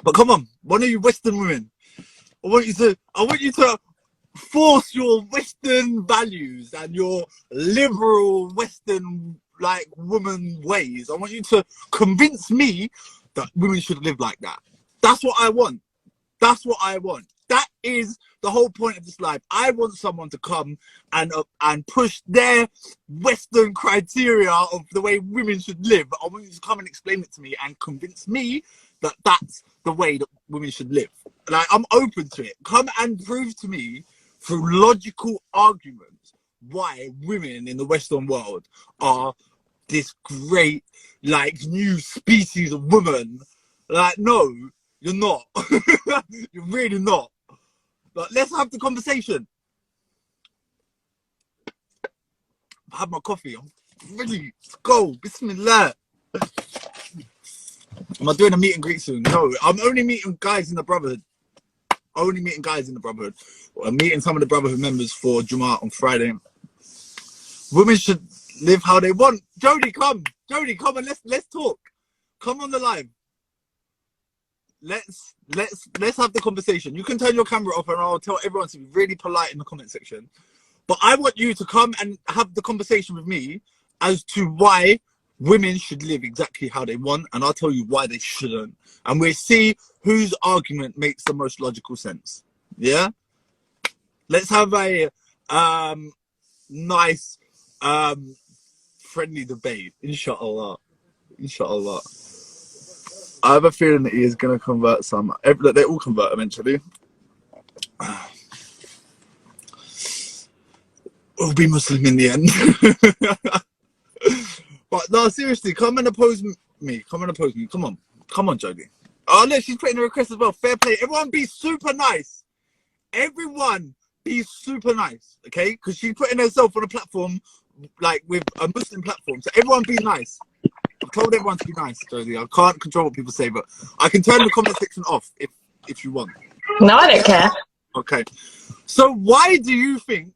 But come on, one of you Western women, I want you to force your Western values and your liberal Western like woman ways. I want you to convince me that women should live like that. That's what I want. That's what I want. That is the whole point of this life. I want someone to come and push their Western criteria of the way women should live. I want you to come and explain it to me and convince me that that's the way that women should live. Like, I'm open to it. Come and prove to me through logical arguments why women in the Western world are this great, like, new species of woman. Like, no, you're not. You're really not. But let's have the conversation. I have my coffee. I'm ready. Let's go. Bismillah. Am I doing a meet and greet soon? No, I'm only meeting guys in the Brotherhood. Only meeting guys in the Brotherhood. I'm meeting some of the Brotherhood members for Jummah on Friday. Women should live how they want. Jody, come. Jody, come and let's talk. Come on the live. Let's have the conversation. You can turn your camera off and I'll tell everyone to be really polite in the comment section. But I want you to come and have the conversation with me as to why women should live exactly how they want, and I'll tell you why they shouldn't. And we'll see whose argument makes the most logical sense. Yeah? Let's have a nice friendly debate, inshallah. Inshallah. I have a feeling that he is going to convert some. They all convert eventually. We'll be Muslim in the end. But no, seriously, come and oppose me. Come and oppose me. Come on. Come on, Jody. Oh, look, she's putting a request as well. Fair play. Everyone be super nice. Everyone be super nice, okay? Because she's putting herself on a platform, like with a Muslim platform. So everyone be nice. I've told everyone to be nice, Jody. I can't control what people say, but I can turn the comment section off if you want. No, I don't care. Okay. So why do you think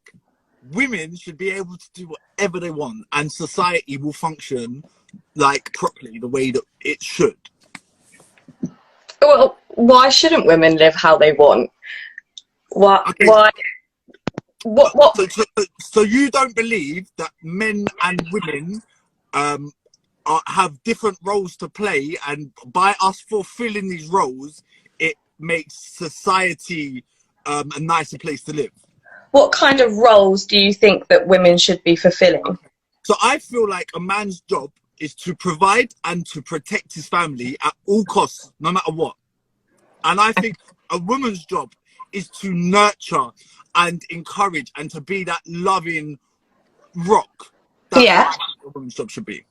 women should be able to do whatever they want and society will function like properly the way that it should? Well, why shouldn't women live how they want? What? Okay. Why? What? So you don't believe that men and women have different roles to play, and by us fulfilling these roles, it makes society a nicer place to live? What kind of roles do you think that women should be fulfilling? So I feel like a man's job is to provide and to protect his family at all costs, no matter what. And I think a woman's job is to nurture and encourage and to be that loving rock. That's Yeah. what I think a woman's job should be.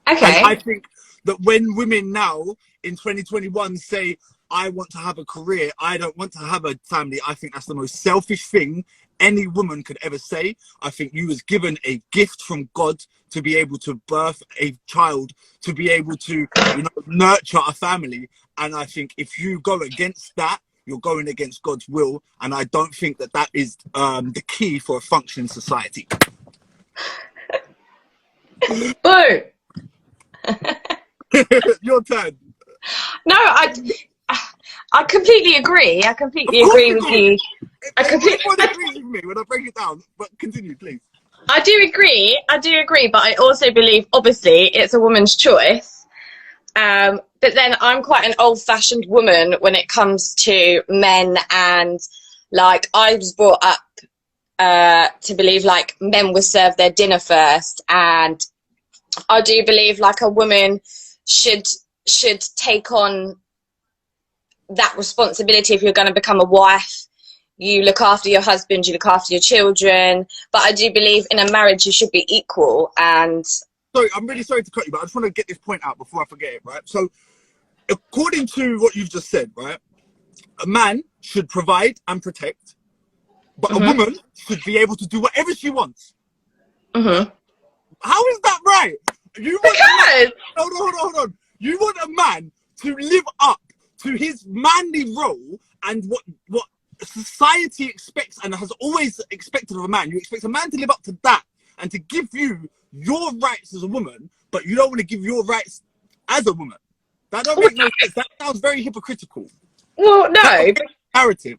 Okay. And I think that when women now in 2021 say, I want to have a career, I don't want to have a family, I think that's the most selfish thing any woman could ever say. I think you was given a gift from God to be able to birth a child, to be able to, you know, nurture a family. And I think if you go against that, you're going against God's will. And I don't think that that is the key for a functioning society. Boo! Your turn. No, I completely agree. I completely agree with you. Everyone agrees with me when I break it down, but continue, please. I do agree, but I also believe, obviously, it's a woman's choice. But then I'm quite an old-fashioned woman when it comes to men, and, like, I was brought up to believe, like, men would serve their dinner first, and I do believe, like, a woman should take on that responsibility. If you're going to become a wife, you look after your husband, you look after your children. But I do believe in a marriage you should be equal. And sorry, I'm really sorry to cut you, but I just want to get this point out before I forget it, right? So according to what you've just said, right, a man should provide and protect, but a woman should be able to do whatever she wants. How is that right? You want hold on. You want a man to live up to his manly role and what society expects and has always expected of a man. You expect a man to live up to that and to give you your rights as a woman, but you don't want to give your rights as a woman. That don't make no sense. That sounds very hypocritical. Well, no, Narrative.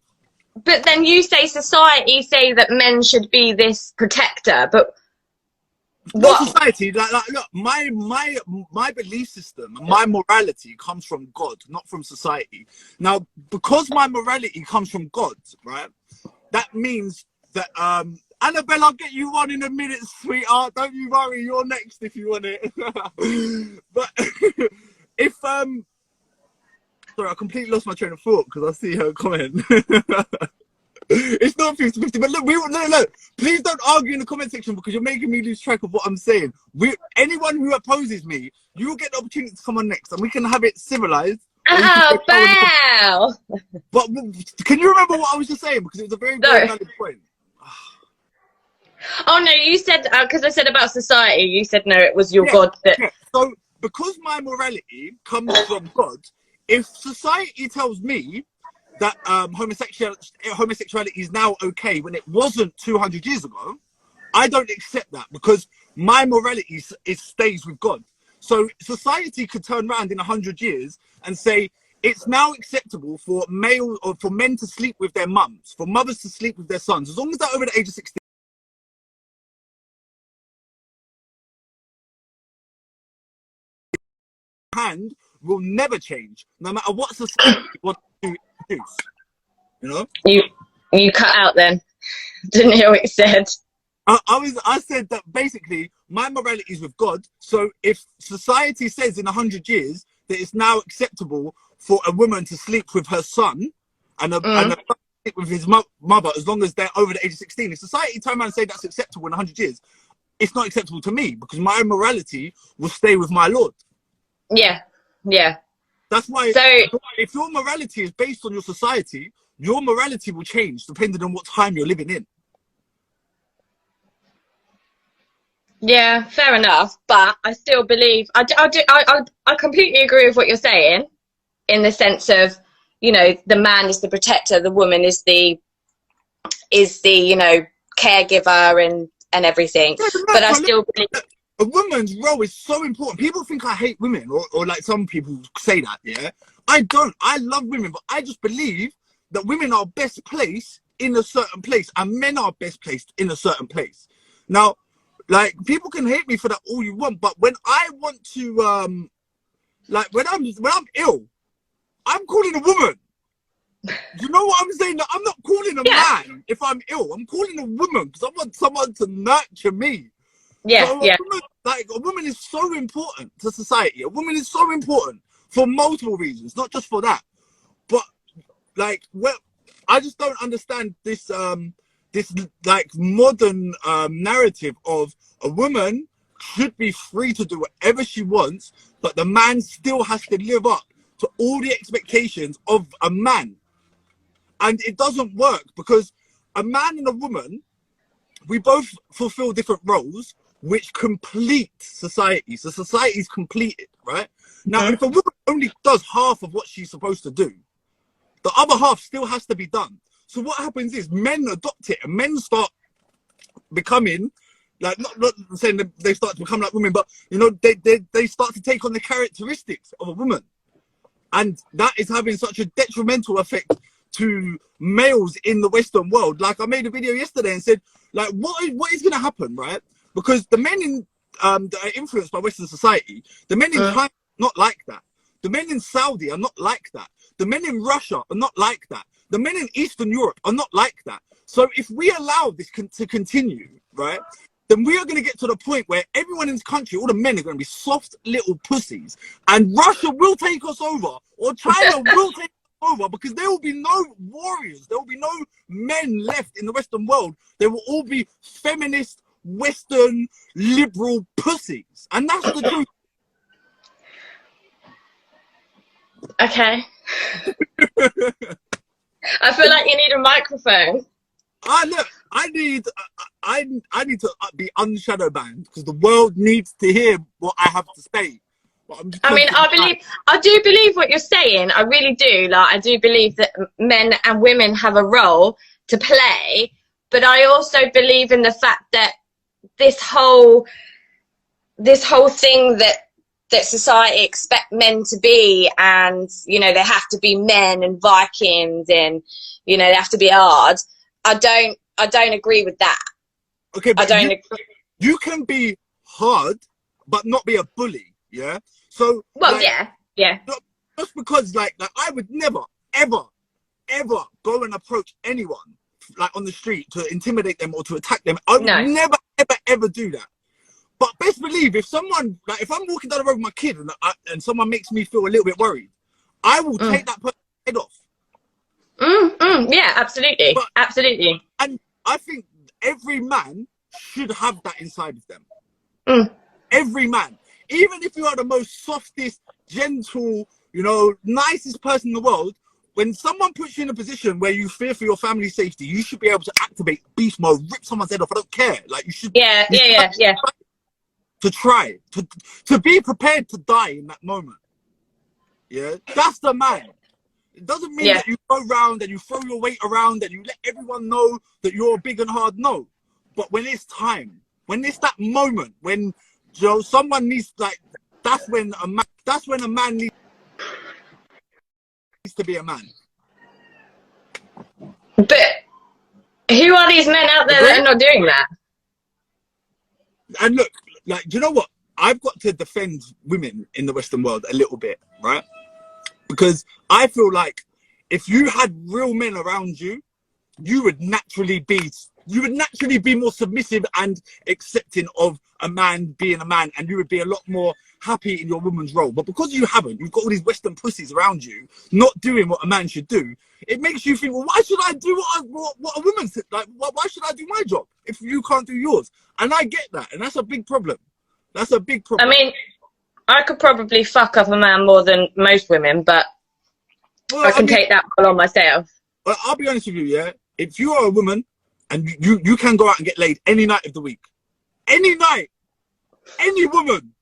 but then you say society say that men should be this protector, but No, what? society, like look, my belief system, my morality comes from God, not from society. Now, because my morality comes from God, right? That means that Annabelle, I'll get you one in a minute, sweetheart. Don't you worry, you're next if you want it. But if sorry, I completely lost my train of thought because I see her comment. It's not 50-50, but look, please don't argue in the comment section because you're making me lose track of what I'm saying. Anyone who opposes me, you will get the opportunity to come on next and we can have it civilized. Oh, bow! But can you remember what I was just saying? Because it was a very, very valid point. Oh, no, you said, because I said about society, you said no, it was your God that... Yeah. So, because my morality comes from God, if society tells me that homosexuality is now okay when it wasn't 200 years ago, I don't accept that because my morality stays with God. So society could turn around in 100 years and say it's now acceptable for male or for men to sleep with their mums, for mothers to sleep with their sons, as long as they're over the age of 16. Hand will never change, no matter what society wants to introduce. You know, you cut out then. Didn't hear what you said. I said that basically my morality is with God. So if society says in 100 years that it's now acceptable for a woman to sleep with her son and a son to sleep with his mother as long as they're over the age of 16, if society turn around and say that's acceptable in 100 years, it's not acceptable to me because my morality will stay with my Lord. Yeah, yeah. That's why. So if your morality is based on your society, your morality will change depending on what time you're living in. yeah, fair enough. But I still believe I completely agree with what you're saying, in the sense of, you know, the man is the protector, the woman is the you know, caregiver and everything. Yeah, but I still believe a woman's role is so important. People think I hate women, or like some people say that. Yeah, I don't. I love women, but I just believe that women are best placed in a certain place and men are best placed in a certain place. Now, like, people can hate me for that all you want, but when I want to like when I'm ill, I'm calling a woman. You know what I'm saying? I'm not calling a man if I'm ill. I'm calling a woman because I want someone to nurture me. yeah, So yeah. a woman is so important to society. A woman is so important for multiple reasons, not just for that. But like, well, I just don't understand this this like modern narrative of a woman should be free to do whatever she wants, but the man still has to live up to all the expectations of a man. And it doesn't work because a man and a woman, we both fulfill different roles which complete society. So society is completed, right? Now, if a woman only does half of what she's supposed to do, the other half still has to be done. So what happens is men adopt it and men start becoming, like, not saying that they start to become like women, but, you know, they start to take on the characteristics of a woman. And that is having such a detrimental effect to males in the Western world. Like, I made a video yesterday and said, like, what is going to happen, right? Because the men in that are influenced by Western society, the men in China are not like that. The men in Saudi are not like that. The men in Russia are not like that. The men in Eastern Europe are not like that. So if we allow this to continue, right, then we are going to get to the point where everyone in this country, all the men are going to be soft little pussies. And Russia will take us over, or China will take us over, because there will be no warriors. There will be no men left in the Western world. They will all be feminist, Western, liberal pussies. And that's the truth. Okay. I feel like you need a microphone. Look, I need to be banned because the world needs to hear what I have to say. I mean, I do believe what you're saying. I really do. Like, I do believe that men and women have a role to play, but I also believe in the fact that this whole thing that that society expect men to be, and you know, they have to be men and Vikings, and you know, they have to be hard. I don't agree with that. Okay, but I don't. you can be hard, but not be a bully. Yeah. So. Well, like, yeah. Just because, like I would never, ever, ever go and approach anyone like on the street to intimidate them or to attack them. I would never, ever, ever do that. But best believe if someone, like if I'm walking down the road with my kid and someone makes me feel a little bit worried, I will take that person's head off. Yeah, absolutely. But, absolutely. And I think every man should have that inside of them. Every man. Even if you are the most softest, gentle, you know, nicest person in the world, when someone puts you in a position where you fear for your family's safety, you should be able to activate beast mode, rip someone's head off. I don't care. Like you should. Yeah. To try to be prepared to die in that moment. Yeah, that's the man. It doesn't mean that you go around and you throw your weight around and you let everyone know that you're big and hard. No, but when it's time, when it's that moment, when you know someone needs, like, that's when a man needs to be a man. But who are these men out there that are not doing that? And look, like, do you know what? I've got to defend women in the Western world a little bit, right? Because I feel like if you had real men around you, you would naturally be more submissive and accepting of a man being a man, and you would be a lot more happy in your woman's role. But because you haven't, you've got all these Western pussies around you not doing what a man should do. It makes you think, well, why should I do what a woman said? Like, why should I do my job if you can't do yours? And I get that, and that's a big problem. That's a big problem. I mean, I could probably fuck up a man more than most women, but I can take that all on myself. Well, I'll be honest with you, yeah. If you are a woman and you can go out and get laid any night of the week, any night, any woman,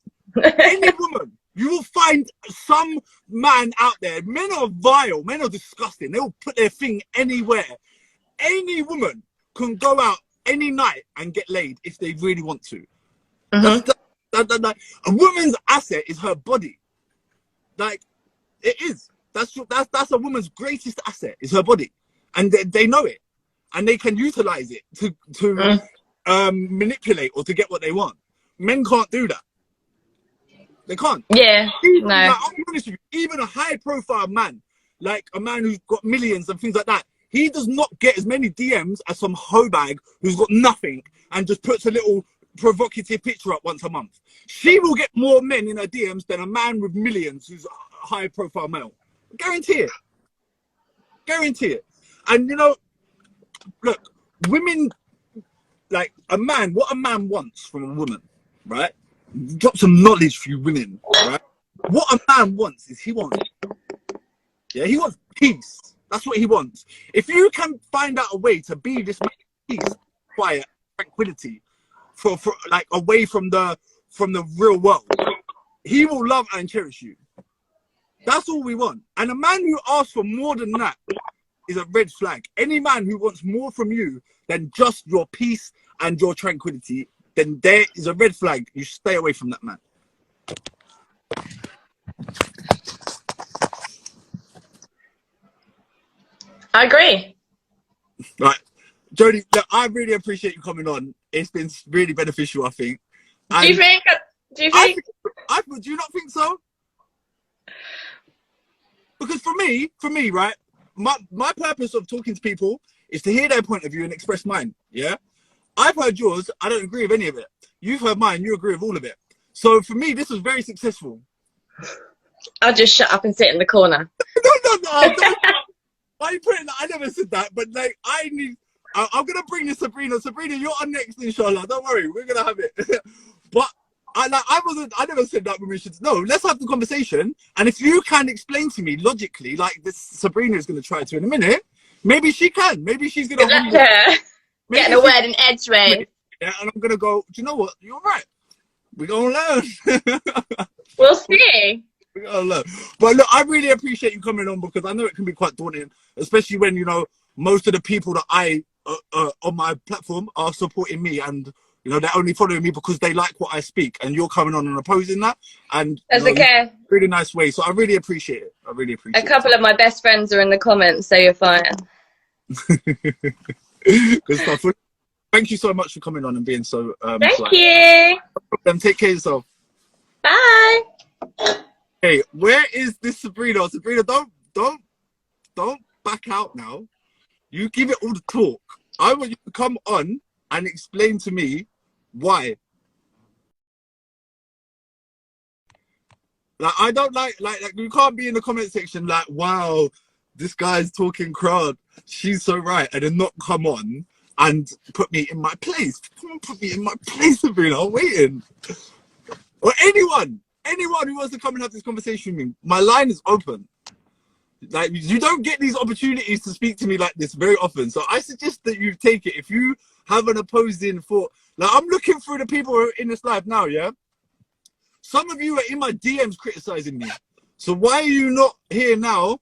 any woman, you will find some man out there. Men are vile, men are disgusting. They'll put their thing anywhere. Any woman can go out any night and get laid if they really want to. A woman's asset is her body. Like, it is. That's a woman's greatest asset, is her body. And they know it. And they can utilize it to manipulate or to get what they want. Men can't do that. They can't. Yeah. Even, no. Like, I'll be honest with you, even a high profile man, like a man who's got millions and things like that, he does not get as many DMs as some hoe bag who's got nothing and just puts a little provocative picture up once a month. She will get more men in her DMs than a man with millions who's a high profile male. Guarantee it. Guarantee it. And you know, look, women, like a man, what a man wants from a woman, right? Drop some knowledge for you women, right? What a man wants is he wants peace. That's what he wants. If you can find out a way to be this peace, quiet, tranquility, for like away from the real world, he will love and cherish you. That's all we want. And a man who asks for more than that is a red flag. Any man who wants more from you than just your peace and your tranquility, then there is a red flag. You stay away from that man. I agree. Right. Jodie, look, I really appreciate you coming on. It's been really beneficial, I think. And do you think? Do you not think so? Because for me, right, my purpose of talking to people is to hear their point of view and express mine, yeah? I've heard yours, I don't agree with any of it. You've heard mine, you agree with all of it. So for me, this was very successful. I'll just shut up and sit in the corner. No. Why are you putting that? I never said that, but like, I'm going to bring you Sabrina. Sabrina, you're on next, inshallah. Don't worry, we're going to have it. But I never said that women should. No, let's have the conversation. And if you can explain to me logically, like this Sabrina is going to try to in a minute, maybe she can. Maybe she's going to. Getting a word in edge, right? Yeah, and I'm going to go, do you know what? You're right. We're going to learn. We'll see. We're going to learn. But look, I really appreciate you coming on because I know it can be quite daunting, especially when, you know, most of the people that I on my platform are supporting me and You know, they're only following me because they like what I speak, and you're coming on and opposing that, and That's you know, okay. really nice way. So I really appreciate it. I really appreciate A couple of my best friends are in the comments, so you're fine. it. Good stuff. Thank you so much for coming on and being so Thank polite. you. Take care of yourself. Bye. Hey, where is this Sabrina? Sabrina, don't back out now. You give it all the talk. I want you to come on and explain to me why. Like, I don't like you can't be in the comment section like, wow, this guy's talking crowd. She's so right, and then not come on and put me in my place. Come on, put me in my place, Sabrina. I'm waiting. Or anyone who wants to come and have this conversation with me, my line is open. Like, you don't get these opportunities to speak to me like this very often. So I suggest that you take it. If you have an opposing thought, like, I'm looking through the people who are in this live now, yeah? Some of you are in my DMs criticizing me. So why are you not here now